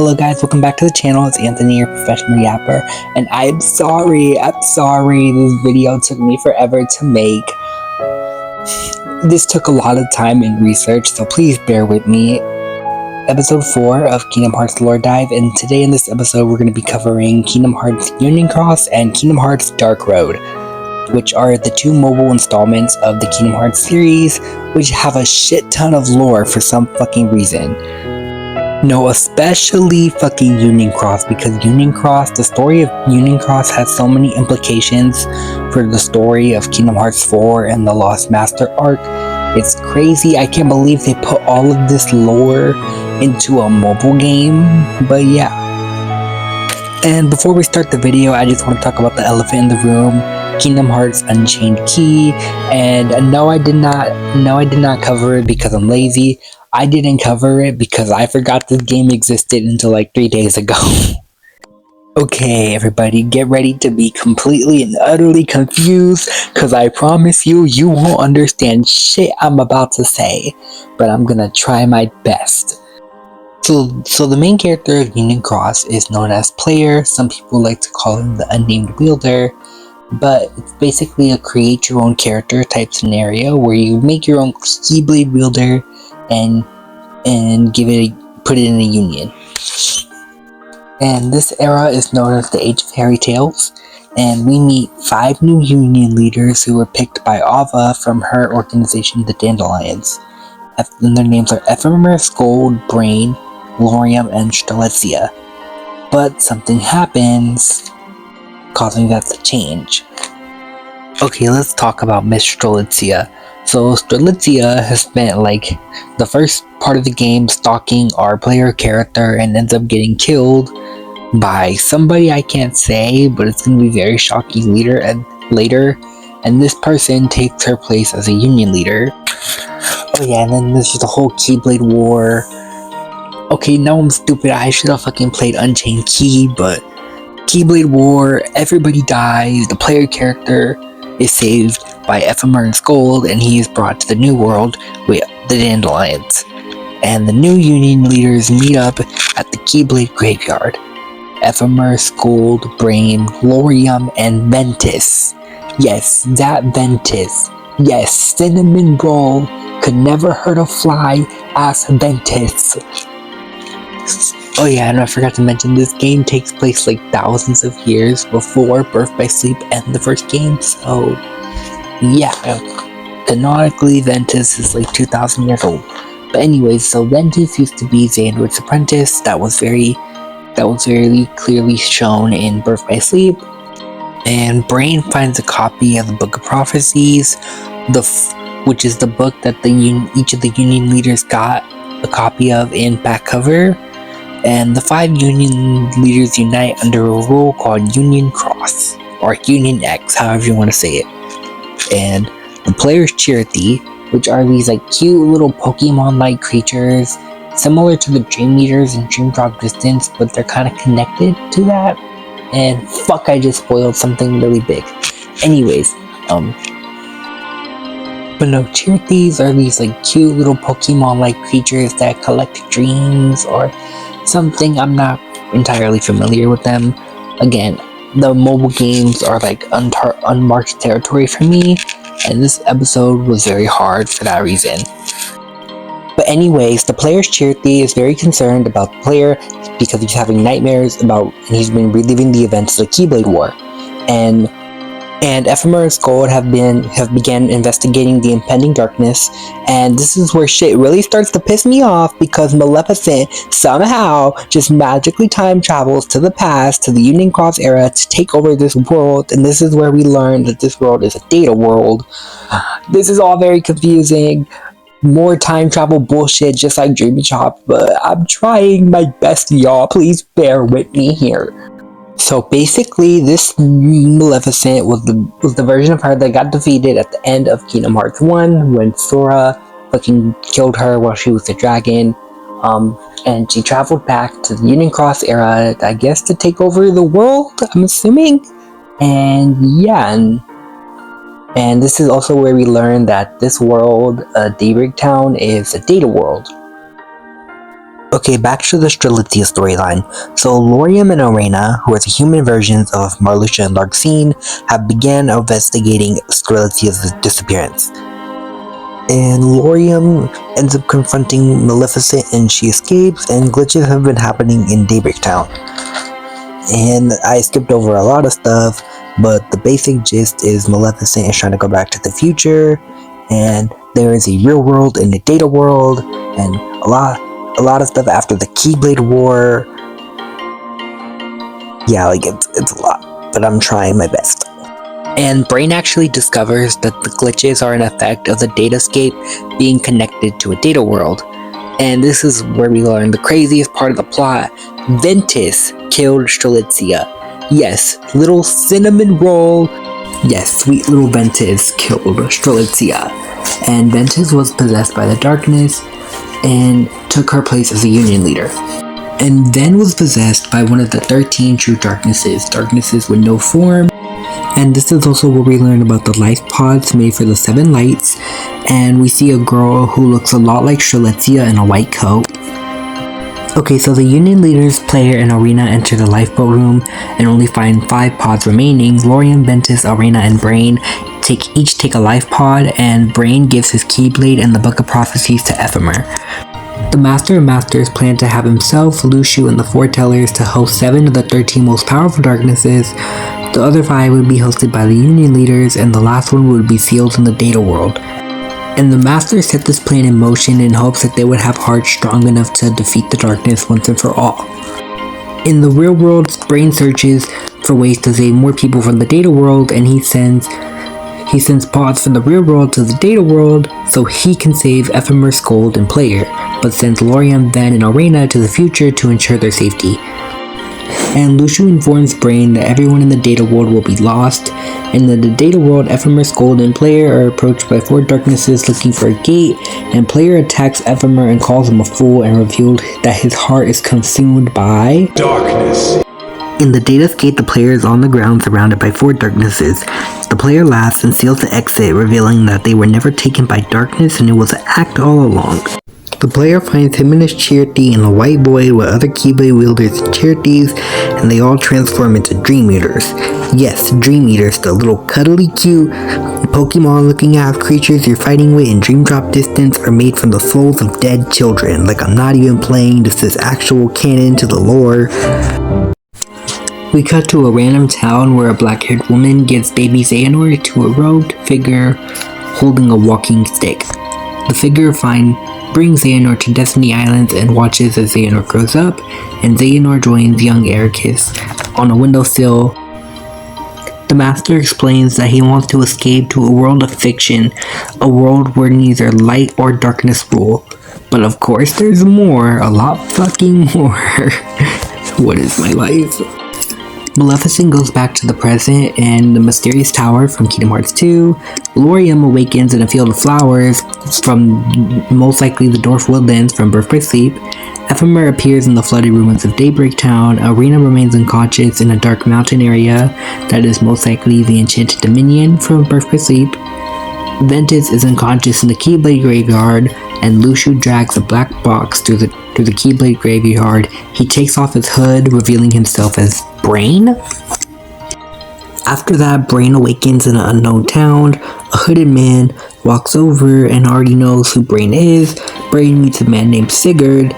Hello guys, welcome back to the channel. It's Anthony, your professional yapper, and I'm sorry, this video took me forever to make. This took a lot of time and research, so please bear with me. Episode 4 of Kingdom Hearts Lore Dive, and today in this episode we're going to be covering Kingdom Hearts Union Cross and Kingdom Hearts Dark Road, which are the two mobile installments of the Kingdom Hearts series, which have a shit ton of lore for some fucking reason. No, especially fucking Union Cross, because Union Cross, the story of Union Cross has so many implications for the story of Kingdom Hearts 4 and the Lost Master arc. It's crazy. I can't believe they put all of this lore into a mobile game, but yeah. And before we start the video, I just want to talk about the elephant in the room, Kingdom Hearts Unchained Key. And no, I did not cover it because I'm lazy. I didn't cover it because I forgot this game existed until like 3 days ago. Okay, everybody, get ready to be completely and utterly confused, because I promise you, you won't understand shit I'm about to say, but I'm gonna try my best. So the main character of Union Cross is known as Player. Some people like to call him the Unnamed Wielder, but it's basically a create your own character type scenario where you make your own Keyblade wielder and put it in a union. And this era is known as the Age of Fairy Tales, and we meet 5 new union leaders who were picked by Ava from her organization, the Dandelions. And their names are Ephemerus, Gold, Brain, Lorium, and Strelitzia. But something happens, causing that to change. Okay, let's talk about Miss Strelitzia. So Strelitzia has spent like the first part of the game stalking our player character and ends up getting killed by somebody I can't say, but it's going to be very shocking later. And this person takes her place as a union leader. Oh yeah, and then there's just the whole Keyblade war. Okay, now I'm stupid. I should have fucking played Unchained Key, but Keyblade war, everybody dies, the player character is saved by Ephemerus Gold, and he is brought to the new world with the Dandelions. And the new union leaders meet up at the Keyblade graveyard. Ephemerus Gold, Brain, Lorium, and Ventus. Yes, that Ventus. Yes, Cinnamon Roll could never hurt a fly as Ventus. Oh yeah, and I forgot to mention, this game takes place like thousands of years before Birth by Sleep and the first game, so yeah, canonically Ventus is like 2,000 years old. But anyways, so Ventus used to be Xehanort's apprentice. That was very clearly shown in Birth by Sleep. And Brain finds a copy of the Book of Prophecies, which is the book that each of the union leaders got a copy of in back cover. And the 5 union leaders unite under a rule called Union Cross, or Union X, however you want to say it. And the players cheer thee, which are these like cute little Pokemon-like creatures, similar to the Dream Eaters in Dream Drop Distance, but they're kind of connected to that. And fuck, I just spoiled something really big. Anyways, but no, Cheerthies are these like cute little Pokemon-like creatures that collect dreams or something. I'm not entirely familiar with them. Again, the mobile games are like unmarked territory for me, and this episode was very hard for that reason. But anyways, the player's Cheerthy is very concerned about the player because he's having nightmares and he's been reliving the events of the Keyblade War. And Ephemerus Gold have began investigating the impending darkness, and this is where shit really starts to piss me off, because Maleficent somehow just magically time travels to the past, to the Union Cross era, to take over this world, and this is where we learn that this world is a data world. This is all very confusing. More time travel bullshit, just like Dreamy Chop, but I'm trying my best, y'all. Please bear with me here. So basically, this Maleficent was the version of her that got defeated at the end of Kingdom Hearts 1 when Sora fucking killed her while she was a dragon. And she traveled back to the Union Cross era, I guess, to take over the world, I'm assuming. And yeah, and this is also where we learn that this world, Daybreak Town, is a data world. Okay, back to the Strelitzia storyline. So Lauriam and Arena, who are the human versions of Marluxia and Larxene, have began investigating Strelitzia's disappearance. And Lauriam ends up confronting Maleficent and she escapes, and glitches have been happening in Daybreak Town. And I skipped over a lot of stuff, but the basic gist is Maleficent is trying to go back to the future, and there is a real world and a data world, and a lot of stuff after the Keyblade War. Yeah, like it's a lot, but I'm trying my best. And Brain actually discovers that the glitches are an effect of the datascape being connected to a data world. And this is where we learn the craziest part of the plot. Ventus killed Strelitzia. Yes, little cinnamon roll. Yes, sweet little Ventus killed Strelitzia. And Ventus was possessed by the darkness and took her place as a union leader. And then was possessed by one of the 13 true darknesses with no form. And this is also where we learn about the life pods made for the 7 lights, and we see a girl who looks a lot like Strelitzia in a white coat. Okay, so the Union leaders, Player, and Arena enter the lifeboat room and only find 5 pods remaining. Lauriam, Ventus, Arena, and Brain each take a life pod, and Brain gives his Keyblade and the Book of Prophecies to Ephemer. The Master of Masters planned to have himself, Luxu, and the Foretellers to host 7 of the 13 most powerful darknesses. The other 5 would be hosted by the Union leaders, and the last one would be sealed in the data world. And the Master set this plan in motion in hopes that they would have hearts strong enough to defeat the darkness once and for all. In the real world, Brain searches for ways to save more people from the data world, and he sends pods from the real world to the data world so he can save Ephemer, Scold, and Player, but sends Lauriam, Van, and Arena to the future to ensure their safety. And Luxu informs Brain that everyone in the data world will be lost, and in the data world, Ephemer, Scold, and Player are approached by 4 darknesses looking for a gate, and Player attacks Ephemer and calls him a fool and revealed that his heart is consumed by darkness. In the datascape, the Player is on the ground surrounded by 4 darknesses. The Player laughs and seals the exit, revealing that they were never taken by darkness and it was an act all along. The Player finds him and his Charity in a white void with other Keyblade wielders and Charities, and they all transform into Dream Eaters. Yes, Dream Eaters, the little cuddly cute Pokemon looking ass creatures you're fighting with in Dream Drop Distance are made from the souls of dead children. Like, I'm not even playing, this is actual canon to the lore. We cut to a random town where a black-haired woman gives baby Xehanort to a robed figure holding a walking stick. The figure brings Xehanort to Destiny Islands and watches as Xehanort grows up, and Xehanort joins young Ericus on a windowsill. The Master explains that he wants to escape to a world of fiction, a world where neither light or darkness rule. But of course there's more, a lot fucking more. What is my life? Maleficent goes back to the present and the mysterious tower from Kingdom Hearts 2. Lauriam awakens in a field of flowers from most likely the Dwarf Woodlands from Birth by Sleep. Ephemer appears in the flooded ruins of Daybreak Town. Arena remains unconscious in a dark mountain area that is most likely the Enchanted Dominion from Birth by Sleep. Ventus is unconscious in the Keyblade Graveyard, and Luxu drags a black box through the Keyblade Graveyard. He takes off his hood, revealing himself as Brain. After that, Brain awakens in an unknown town. A hooded man walks over and already knows who Brain is. Brain meets a man named Sigurd,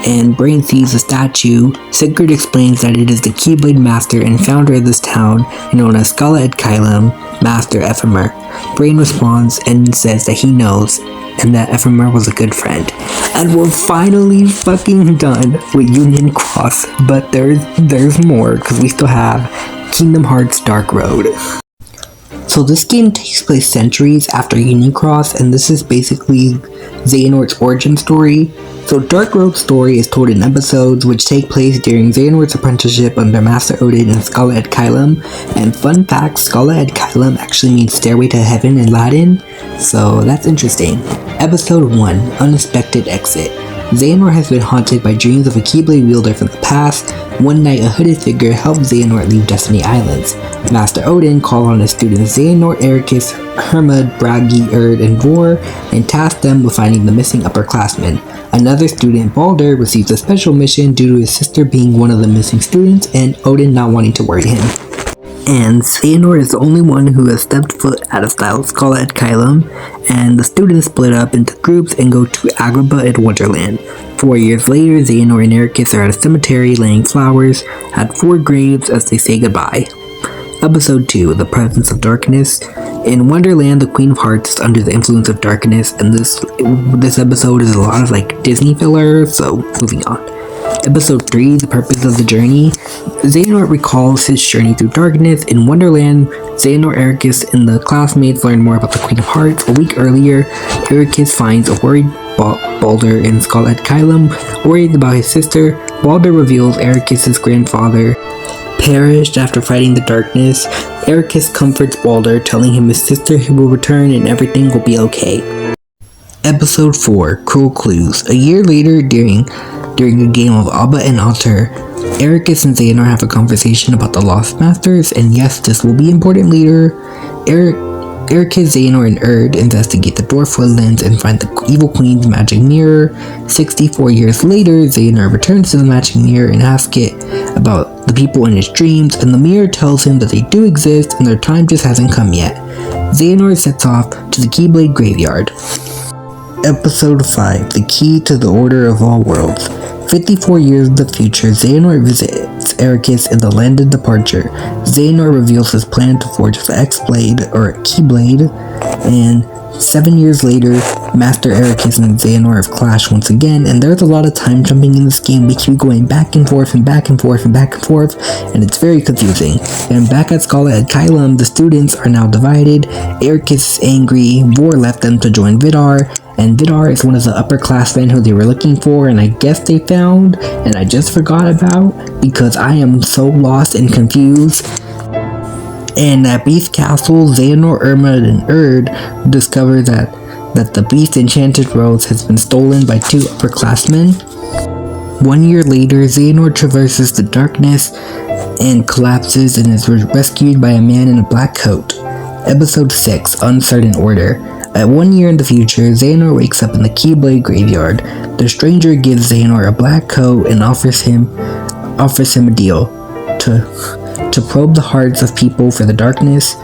and Brain sees a statue. Sigurd explains that it is the Keyblade Master and founder of this town, known as Skala Ed Kylum, Master Ephemer. Brain responds and says that he knows, and that Ephemer was a good friend. And we're finally fucking done with Union Cross, but there's more, because we still have Kingdom Hearts Dark Road. So this game takes place centuries after Union Cross, and this is basically Xehanort's origin story. So Dark Road's story is told in episodes which take place during Xehanort's apprenticeship under Master Odin and Skala Ed Kylum. And fun fact, Skala Ed Kylum actually means Stairway to Heaven in Latin, so that's interesting. Episode 1, Unexpected Exit. Xehanort has been haunted by dreams of a Keyblade wielder from the past. One night, a hooded figure helped Xehanort leave Destiny Islands. Master Odin called on his students Xehanort, Ericus, Hermod, Bragi, Erd, and Vor, and tasked them with finding the missing upperclassmen. Another student, Balder, receives a special mission due to his sister being one of the missing students and Odin not wanting to worry him. And Xehanort is the only one who has stepped foot out of Styles Scholar at Kylam, and the students split up into groups and go to Agrabah and Wonderland. 4 years later, Xehanort and Ericus are at a cemetery laying flowers at 4 graves as they say goodbye. Episode 2, The Presence of Darkness. In Wonderland, the Queen of Hearts is under the influence of darkness, and this episode is a lot of Disney filler, so moving on. Episode 3, The Purpose of the Journey. Xehanort recalls his journey through darkness. In Wonderland, Xehanort, Ericus, and the classmates learn more about the Queen of Hearts. A week earlier, Ericus finds a worried Balder in Skull at Kylam. Worried about his sister, Balder reveals Ericus' grandfather perished after fighting the darkness. Ericus comforts Balder, telling him his sister will return and everything will be okay. Episode 4, Cruel Clues. A year later, during a game of Abba and Alter, Ericus and Xehanort have a conversation about the Lost Masters, and yes, this will be important later. Ericus, Xehanort, and Erd investigate the Dwarf Woodlands and find the Evil Queen's magic mirror. 64 years later, Xehanort returns to the magic mirror and asks it about the people in his dreams, and the mirror tells him that they do exist and their time just hasn't come yet. Xehanort sets off to the Keyblade Graveyard. Episode 5, The Key to the Order of All Worlds. 54 years in the future, Xehanort visits Ericus in the Land of Departure. Xehanort reveals his plan to forge the X-Blade, or Keyblade, and 7 years later, Master Ericus and Xehanort have clashed once again, and there's a lot of time jumping in this game. We keep going back and forth and back and forth and back and forth, and it's very confusing. And back at Scholar at Kylam, the students are now divided. Ericus is angry, Vor left them to join Vidar, and Vidar is one of the upperclassmen who they were looking for, and I guess they found, and I just forgot about, because I am so lost and confused. And at Beast Castle, Xehanort, Hermod, and Erd discover that the Beast Enchanted Rose has been stolen by 2 upperclassmen. 1 year later, Xehanort traverses the darkness and collapses and is rescued by a man in a black coat. Episode 6, Uncertain Order. At 1 year in the future, Xehanort wakes up in the Keyblade Graveyard. The stranger gives Xehanort a black coat and offers him a deal to probe the hearts of people for the darkness.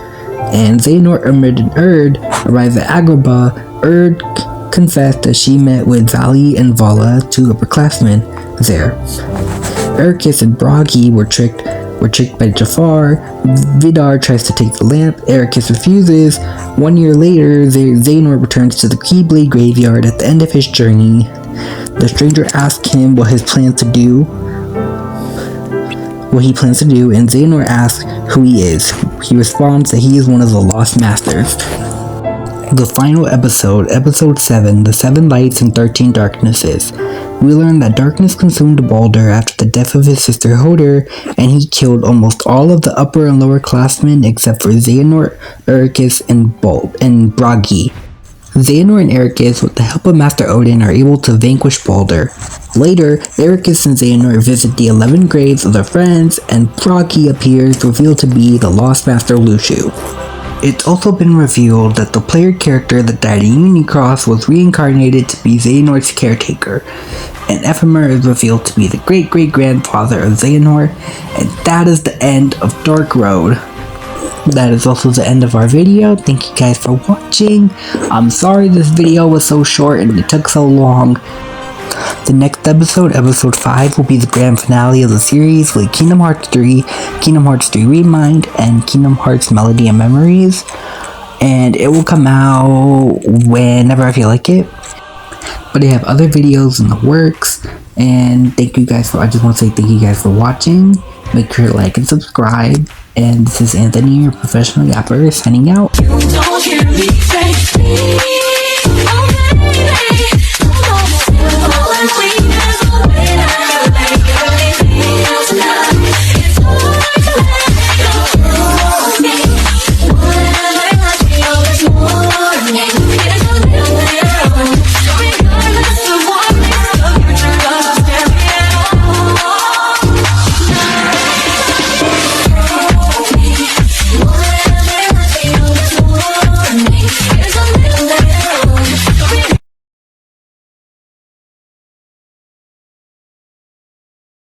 And Xehanort, Hermod, and Erd arrive at Agrabah. Erd confessed that she met with Vali and Vala, 2 upperclassmen there. Ericus and Bragi were tricked by Jafar. Vidar tries to take the lamp. Ericus refuses. 1 year later, Xehanort returns to the Keyblade Graveyard. At the end of his journey, the stranger asks him what he plans to do, and Xehanort asks who he is. He responds that he is one of the Lost Masters. The final episode, Episode 7, The 7 Lights and 13 Darknesses. We learn that darkness consumed Balder after the death of his sister Hoder, and he killed almost all of the upper and lower classmen except for Xehanort, Ericus, and Bragi. Xehanort and Ericus, with the help of Master Odin, are able to vanquish Balder. Later, Ericus and Xehanort visit the 11 graves of their friends, and Bragi appears, revealed to be the Lost Master Luxu. It's also been revealed that the player character that died in Unicross was reincarnated to be Xehanort's caretaker, and Ephemer is revealed to be the great-great-grandfather of Xehanort, and that is the end of Dark Road. That is also the end of our video. Thank you guys for watching. I'm sorry this video was so short and it took so long. The next episode, Episode 5, will be the grand finale of the series with Kingdom Hearts 3, Kingdom Hearts 3 Remind, and Kingdom Hearts Melody and Memories. And it will come out whenever I feel like it. But I have other videos in the works. And I just want to say thank you guys for watching. Make sure to like and subscribe. And this is Anthony, your professional yapper, signing out. You don't hear me say